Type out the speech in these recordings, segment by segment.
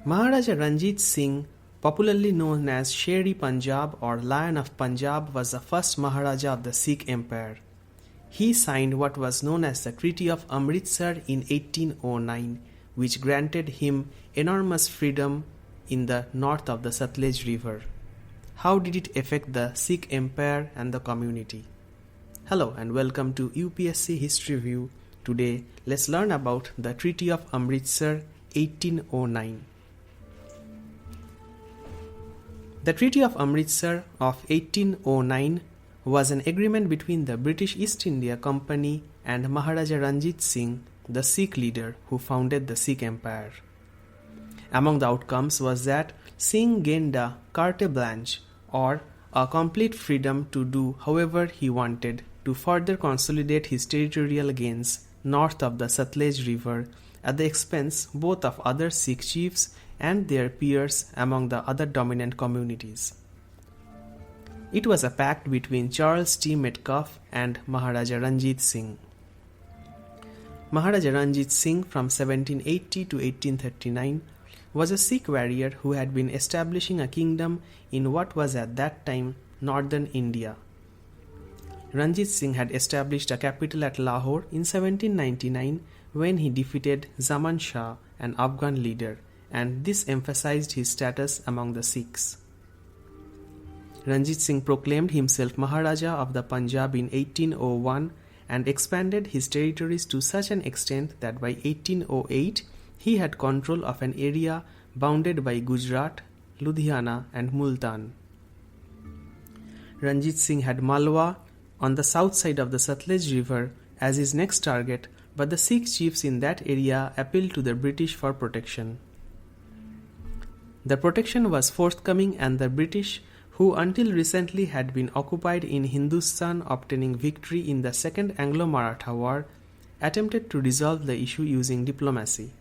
Maharaja Ranjit Singh, popularly known as Sher-e Punjab or Lion of Punjab, was the first Maharaja of the Sikh Empire. He signed what was known as the Treaty of Amritsar in 1809, which granted him enormous freedom in the north of the Sutlej River. How did it affect the Sikh Empire and the community? Hello and welcome to UPSC History View. Today, let's learn about the Treaty of Amritsar 1809. The Treaty of Amritsar of 1809 was an agreement between the British East India Company and Maharaja Ranjit Singh, the Sikh leader who founded the Sikh Empire. Among the outcomes was that Singh gained a carte blanche or a complete freedom to do however he wanted to further consolidate his territorial gains north of the Sutlej River at the expense both of other Sikh chiefs and their peers among the other dominant communities. It was a pact between Charles T. Metcalfe and Maharaja Ranjit Singh. Maharaja Ranjit Singh from 1780 to 1839 was a Sikh warrior who had been establishing a kingdom in what was at that time northern India. Ranjit Singh had established a capital at Lahore in 1799 when he defeated Zaman Shah, an Afghan leader, and this emphasized his status among the Sikhs. Ranjit Singh proclaimed himself Maharaja of the Punjab in 1801 and expanded his territories to such an extent that by 1808 he had control of an area bounded by Gujarat, Ludhiana and Multan. Ranjit Singh had Malwa on the south side of the Sutlej River as his next target, but the Sikh chiefs in that area appealed to the British for protection. The protection was forthcoming and the British, who until recently had been occupied in Hindustan obtaining victory in the Second Anglo-Maratha War, attempted to resolve the issue using diplomacy.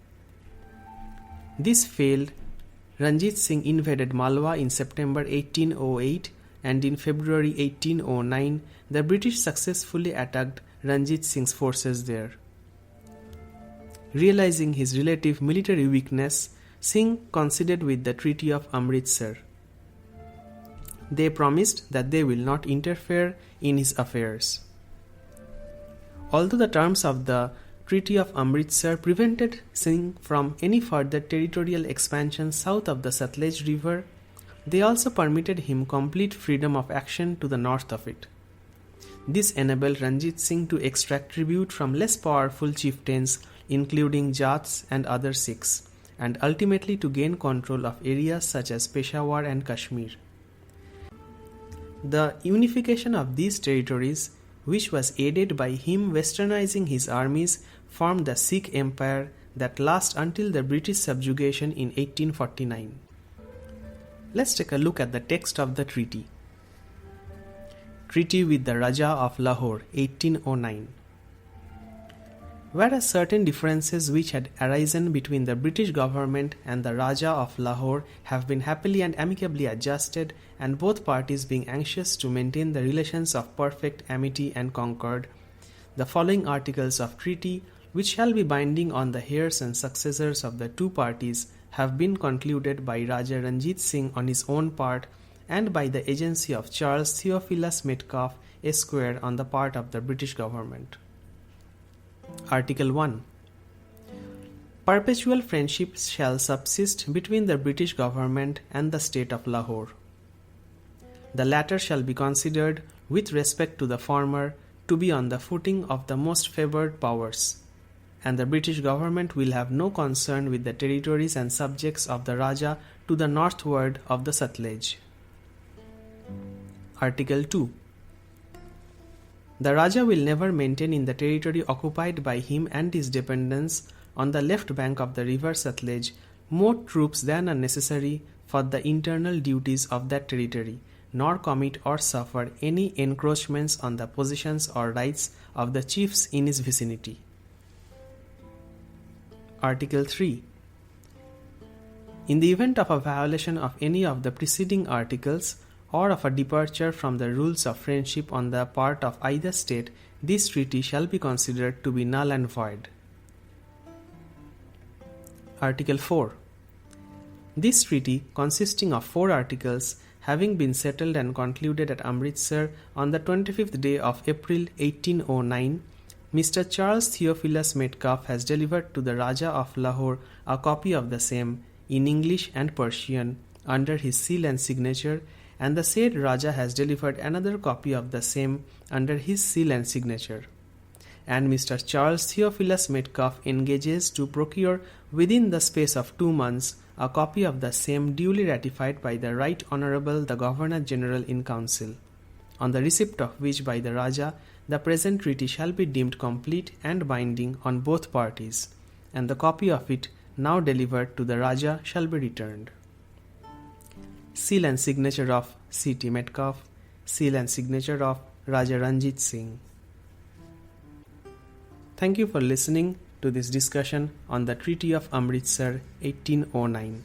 This failed. Ranjit Singh invaded Malwa in September 1808 and in February 1809 the British successfully attacked Ranjit Singh's forces there. Realizing his relative military weakness, Singh conceded with the Treaty of Amritsar. They promised that they will not interfere in his affairs. Although the terms of the Treaty of Amritsar prevented Singh from any further territorial expansion south of the Sutlej River, they also permitted him complete freedom of action to the north of it. This enabled Ranjit Singh to extract tribute from less powerful chieftains including Jats and other Sikhs, and ultimately to gain control of areas such as Peshawar and Kashmir. The unification of these territories, which was aided by him westernizing his armies, formed the Sikh Empire that lasted until the British subjugation in 1849. Let's take a look at the text of the treaty. Treaty with the Raja of Lahore, 1809. Whereas certain differences which had arisen between the British government and the Raja of Lahore have been happily and amicably adjusted, and both parties being anxious to maintain the relations of perfect amity and concord, the following articles of treaty, which shall be binding on the heirs and successors of the two parties, have been concluded by Raja Ranjit Singh on his own part and by the agency of Charles Theophilus Metcalfe, Esquire, on the part of the British government. Article 1. Perpetual friendship shall subsist between the British government and the state of Lahore. The latter shall be considered, with respect to the former, to be on the footing of the most favoured powers, and the British government will have no concern with the territories and subjects of the Raja to the northward of the Sutlej. Article 2. The Raja will never maintain in the territory occupied by him and his dependents on the left bank of the river Sutlej more troops than are necessary for the internal duties of that territory, nor commit or suffer any encroachments on the possessions or rights of the chiefs in his vicinity. Article 3. In the event of a violation of any of the preceding articles, or of a departure from the rules of friendship on the part of either state, this treaty shall be considered to be null and void. Article 4. This treaty, consisting of 4 articles, having been settled and concluded at Amritsar on the 25th day of April 1809, Mr. Charles Theophilus Metcalfe has delivered to the Raja of Lahore a copy of the same in English and Persian under his seal and signature, and the said Raja has delivered another copy of the same under his seal and signature. And Mr. Charles Theophilus Metcalfe engages to procure within the space of 2 months a copy of the same duly ratified by the Right Honourable the Governor-General in Council, on the receipt of which by the Raja the present treaty shall be deemed complete and binding on both parties, and the copy of it now delivered to the Raja shall be returned. Seal and signature of C.T. Metcalfe. Seal and signature of Raja Ranjit Singh. Thank you for listening to this discussion on the Treaty of Amritsar 1809.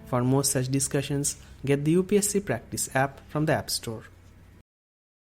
For more such discussions, get the UPSC Practice app from the App Store.